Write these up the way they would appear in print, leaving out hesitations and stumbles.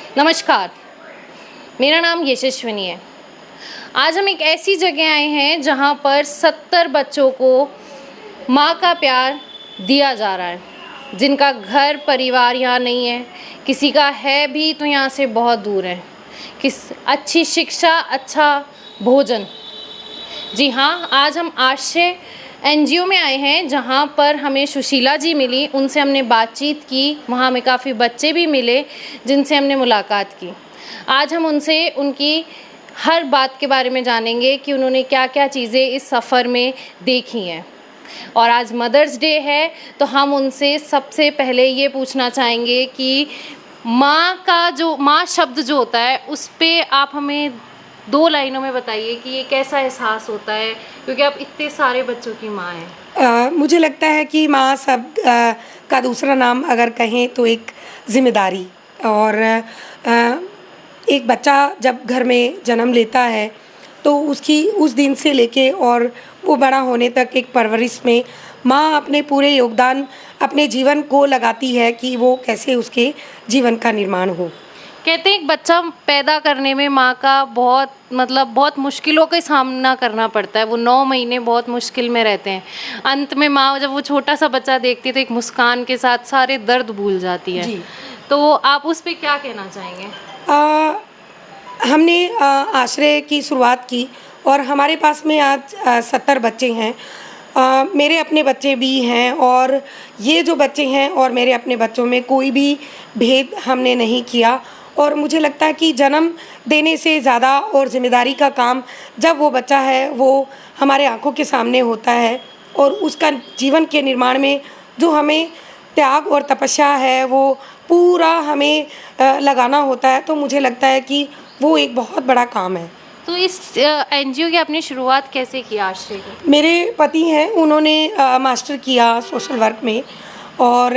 नमस्कार, मेरा नाम यशस्विनी है। आज हम एक ऐसी जगह आए हैं जहां पर 70 बच्चों को माँ का प्यार दिया जा रहा है, जिनका घर परिवार यहाँ नहीं है, किसी का है भी तो यहाँ से बहुत दूर है। अच्छी शिक्षा, अच्छा भोजन। जी हाँ, आज हम आश्रय एनजीओ में आए हैं जहाँ पर हमें सुशीला जी मिली, उनसे हमने बातचीत की। वहाँ हमें काफ़ी बच्चे भी मिले जिनसे हमने मुलाकात की। आज हम उनसे उनकी हर बात के बारे में जानेंगे कि उन्होंने क्या क्या चीज़ें इस सफ़र में देखी हैं। और आज मदर्स डे है तो हम उनसे सबसे पहले ये पूछना चाहेंगे कि माँ शब्द जो होता है उस पर आप हमें 2 लाइनों में बताइए कि ये कैसा एहसास होता है, क्योंकि आप इतने सारे बच्चों की माँ हैं। मुझे लगता है कि माँ शब्द का दूसरा नाम अगर कहें तो एक जिम्मेदारी। और एक बच्चा जब घर में जन्म लेता है तो उसकी उस दिन से लेके और वो बड़ा होने तक एक परवरिश में माँ अपने पूरे योगदान अपने जीवन को लगाती है कि वो कैसे उसके जीवन का निर्माण हो। कहते हैं एक बच्चा पैदा करने में माँ का बहुत मुश्किलों का सामना करना पड़ता है। वो 9 महीने बहुत मुश्किल में रहते हैं। अंत में माँ जब वो छोटा सा बच्चा देखती है तो एक मुस्कान के साथ सारे दर्द भूल जाती है। जी। तो आप उस पर क्या कहना चाहेंगे? हमने आश्रय की शुरुआत की और हमारे पास में आज 70 बच्चे हैं। मेरे अपने बच्चे भी हैं और ये जो बच्चे हैं और मेरे अपने बच्चों में कोई भी भेद हमने नहीं किया। और मुझे लगता है कि जन्म देने से ज़्यादा और ज़िम्मेदारी का काम जब वो बच्चा है वो हमारे आंखों के सामने होता है और उसका जीवन के निर्माण में जो हमें त्याग और तपस्या है वो पूरा हमें लगाना होता है। तो मुझे लगता है कि वो एक बहुत बड़ा काम है। तो इस एनजीओ की आपने शुरुआत कैसे की आश्रय की? मेरे पति हैं, उन्होंने मास्टर किया सोशल वर्क में। और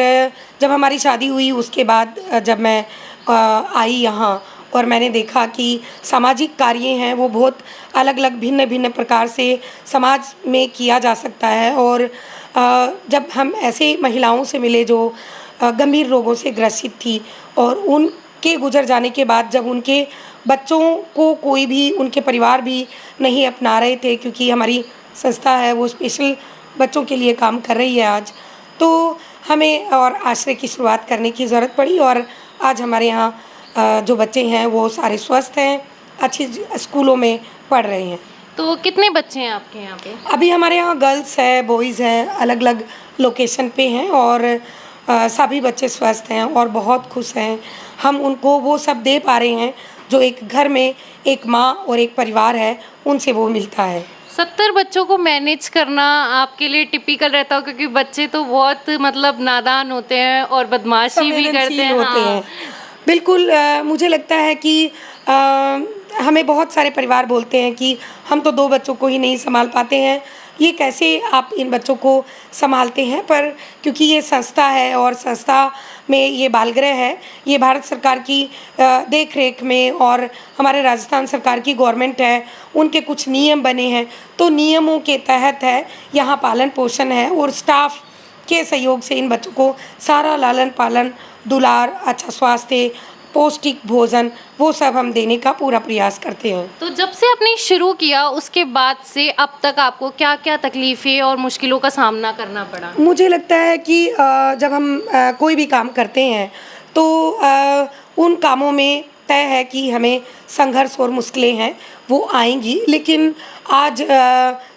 जब हमारी शादी हुई उसके बाद जब मैं आई यहाँ और मैंने देखा कि सामाजिक कार्य हैं वो बहुत अलग अलग भिन्न भिन्न प्रकार से समाज में किया जा सकता है। और जब हम ऐसे महिलाओं से मिले जो गंभीर रोगों से ग्रसित थी और उनके गुजर जाने के बाद जब उनके बच्चों को कोई भी उनके परिवार भी नहीं अपना रहे थे, क्योंकि हमारी संस्था है वो स्पेशल बच्चों के लिए काम कर रही है आज, तो हमें और आश्रय की शुरुआत करने की ज़रूरत पड़ी। और आज हमारे यहाँ जो बच्चे हैं वो सारे स्वस्थ हैं, अच्छी स्कूलों में पढ़ रहे हैं। तो कितने बच्चे हैं आपके यहाँ पे? अभी हमारे यहाँ गर्ल्स है, बॉयज़ हैं, अलग अलग लोकेशन पे हैं और सभी बच्चे स्वस्थ हैं और बहुत खुश हैं। हम उनको वो सब दे पा रहे हैं जो एक घर में एक माँ और एक परिवार है उनसे वो मिलता है। 70 बच्चों को मैनेज करना आपके लिए टिपिकल रहता हो, क्योंकि बच्चे तो बहुत नादान होते हैं और बदमाशी भी करते हैं। होते हैं। बिल्कुल। मुझे लगता है कि हमें बहुत सारे परिवार बोलते हैं कि हम तो 2 बच्चों को ही नहीं संभाल पाते हैं, ये कैसे आप इन बच्चों को संभालते हैं। पर क्योंकि ये संस्था है और संस्था में ये बालगृह है, ये भारत सरकार की देख रेख में और हमारे राजस्थान सरकार की गवर्नमेंट है, उनके कुछ नियम बने हैं, तो नियमों के तहत है यहाँ पालन पोषण है और स्टाफ के सहयोग से इन बच्चों को सारा लालन पालन, दुलार, अच्छा स्वास्थ्य, पौष्टिक भोजन वो सब हम देने का पूरा प्रयास करते हैं। तो जब से आपने शुरू किया उसके बाद से अब तक आपको क्या क्या तकलीफ़ें और मुश्किलों का सामना करना पड़ा? मुझे लगता है कि जब हम कोई भी काम करते हैं तो उन कामों में तय है कि हमें संघर्ष और मुश्किलें हैं वो आएंगी, लेकिन आज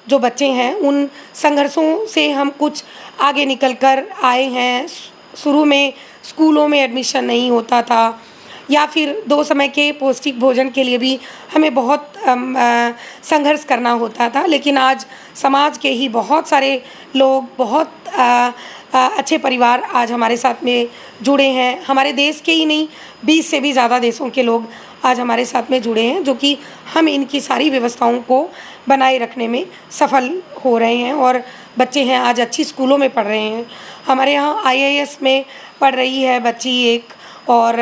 जो बच्चे हैं उन संघर्षों से हम कुछ आगे निकल कर आए हैं। शुरू में स्कूलों में एडमिशन नहीं होता था या फिर 2 समय के पौष्टिक भोजन के लिए भी हमें बहुत संघर्ष करना होता था, लेकिन आज समाज के ही बहुत सारे लोग, बहुत अच्छे परिवार आज हमारे साथ में जुड़े हैं। हमारे देश के ही नहीं 20 से भी ज़्यादा देशों के लोग आज हमारे साथ में जुड़े हैं, जो कि हम इनकी सारी व्यवस्थाओं को बनाए रखने में सफल हो रहे हैं। और बच्चे हैं आज अच्छी स्कूलों में पढ़ रहे हैं। हमारे यहाँ IAS में पढ़ रही है बच्ची एक, और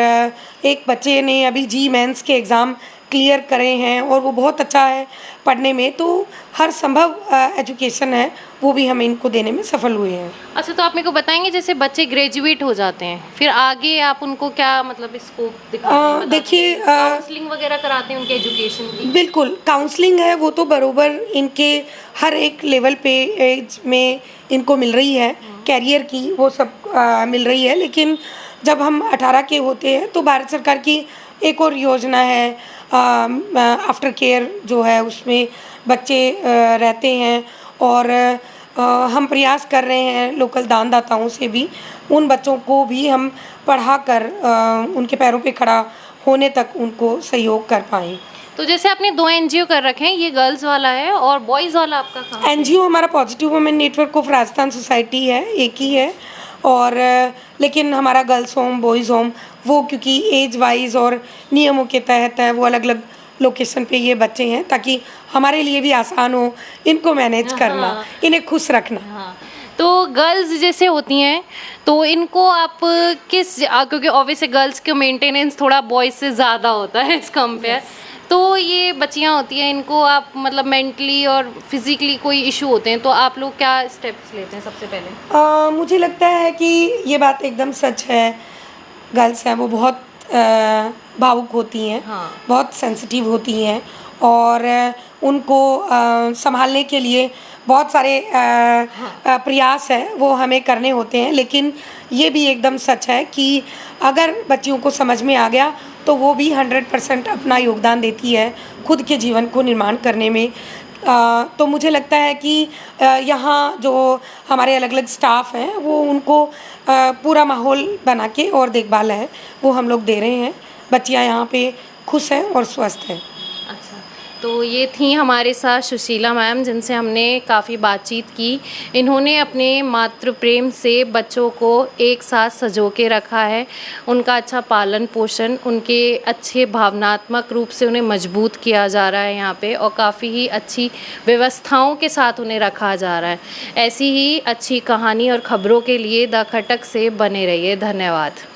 एक बच्चे ने अभी जी मेंस के एग्ज़ाम क्लियर करे हैं और वो बहुत अच्छा है पढ़ने में, तो हर संभव एजुकेशन है वो भी हम इनको देने में सफल हुए हैं। अच्छा, तो आप मेरे को बताएंगे जैसे बच्चे ग्रेजुएट हो जाते हैं फिर आगे आप उनको क्या मतलब स्कोप दिखाते हैं, बताते देखिए हैं? काउंसलिंग वगैरह कराते हैं उनके एजुकेशन की? बिल्कुल, काउंसलिंग है वो तो बरोबर इनके हर एक लेवल पे एज में इनको मिल रही है, कैरियर की वो सब मिल रही है। लेकिन जब हम 18 के होते हैं तो भारत सरकार की एक और योजना है, आफ्टर केयर जो है उसमें बच्चे रहते हैं और हम प्रयास कर रहे हैं लोकल दानदाताओं से भी उन बच्चों को भी हम पढ़ा कर उनके पैरों पे खड़ा होने तक उनको सहयोग कर पाएँ। तो जैसे आपने 2 एनजीओ कर रखे हैं, ये गर्ल्स वाला है और बॉयज़ वाला आपका कहाँ पे है? एनजीओ हमारा positive women network of Rajasthan society है, एक ही है। और लेकिन हमारा गर्ल्स होम, बॉयज़ होम वो क्योंकि एज वाइज और नियमों के तहत है, वो अलग अलग लोकेशन पे ये बच्चे हैं ताकि हमारे लिए भी आसान हो इनको मैनेज करना, हाँ। इन्हें खुश रखना। हाँ, तो गर्ल्स जैसे होती हैं तो इनको आप क्योंकि ऑब्वियसली गर्ल्स का मेंटेनेंस थोड़ा बॉयज़ से ज़्यादा होता है एज़ कम्पेयर, तो ये बच्चियाँ होती हैं इनको आप मतलब मेंटली और फिज़िकली कोई इशू होते हैं तो आप लोग क्या स्टेप्स लेते हैं सबसे पहले? मुझे लगता है कि ये बात एकदम सच है। गर्ल्स हैं वो बहुत भावुक होती हैं, हाँ। बहुत सेंसिटिव होती हैं और उनको संभालने के लिए बहुत सारे प्रयास हैं वो हमें करने होते हैं। लेकिन ये भी एकदम सच है कि अगर बच्चियों को समझ में आ गया तो वो भी 100% अपना योगदान देती है खुद के जीवन को निर्माण करने में। तो मुझे लगता है कि यहाँ जो हमारे अलग अलग स्टाफ हैं वो उनको पूरा माहौल बना के और देखभाल है वो हम लोग दे रहे हैं। बच्चियाँ यहाँ पे खुश हैं और स्वस्थ हैं। अच्छा, तो ये थी हमारे साथ सुशीला मैम जिनसे हमने काफ़ी बातचीत की। इन्होंने अपने मातृ प्रेम से बच्चों को एक साथ सँजो के रखा है, उनका अच्छा पालन पोषण, उनके अच्छे भावनात्मक रूप से उन्हें मजबूत किया जा रहा है यहाँ पे और काफ़ी ही अच्छी व्यवस्थाओं के साथ उन्हें रखा जा रहा है। ऐसी ही अच्छी कहानी और ख़बरों के लिए द खटक से बने रहिए। धन्यवाद।